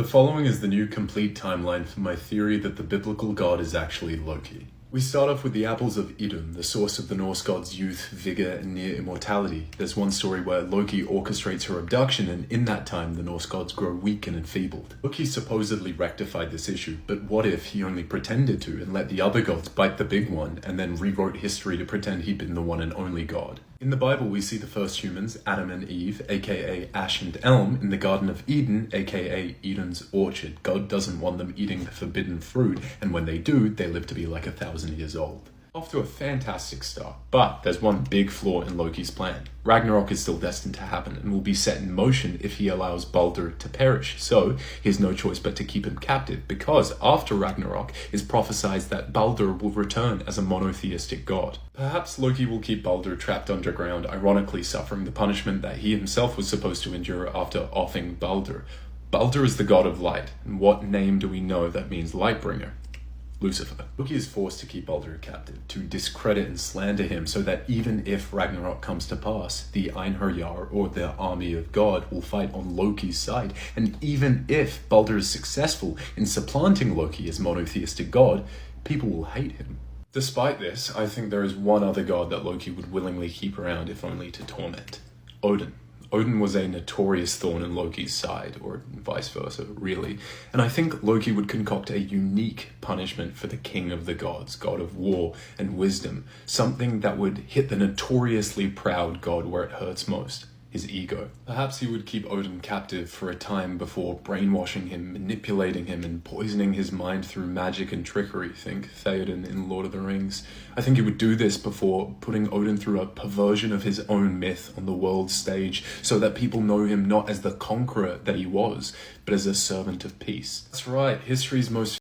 following is the new complete timeline for my theory that the biblical god is actually Loki. We start off with the apples of Idun, the source of the Norse gods' youth, vigor, and near immortality. There's one story where Loki orchestrates her abduction, and in that time, the Norse gods grow weak and enfeebled. Loki supposedly rectified this issue, but what if he only pretended to and let the other gods bite the big one, and then rewrote history to pretend he'd been the one and only god? In the Bible, we see the first humans, Adam and Eve, aka Ash and Elm, in the Garden of Eden, aka Eden's orchard. God doesn't want them eating the forbidden fruit, and when they do, they live to be like 1,000 years old. Off to a fantastic start, but there's one big flaw in Loki's plan. Ragnarok is still destined to happen and will be set in motion if he allows Baldur to perish, so he has no choice but to keep him captive, because after Ragnarok is prophesied that Baldur will return as a monotheistic god. Perhaps Loki will keep Baldur trapped underground, ironically suffering the punishment that he himself was supposed to endure after offing Baldur. Baldur is the god of light, and what name do we know that means Lightbringer? Lucifer. Loki is forced to keep Baldur captive, to discredit and slander him, so that even if Ragnarok comes to pass, the Einherjar, or the army of God, will fight on Loki's side, and even if Baldur is successful in supplanting Loki as monotheistic god, people will hate him. Despite this, I think there is one other god that Loki would willingly keep around, if only to torment. Odin. Odin was a notorious thorn in Loki's side, or vice versa, really, and I think Loki would concoct a unique punishment for the king of the gods, god of war and wisdom, something that would hit the notoriously proud god where it hurts most. His ego. Perhaps he would keep Odin captive for a time before brainwashing him, manipulating him, and poisoning his mind through magic and trickery. Think Theoden in Lord of the Rings. I think he would do this before putting Odin through a perversion of his own myth on the world stage, so that people know him not as the conqueror that he was, but as a servant of peace. That's right, history's most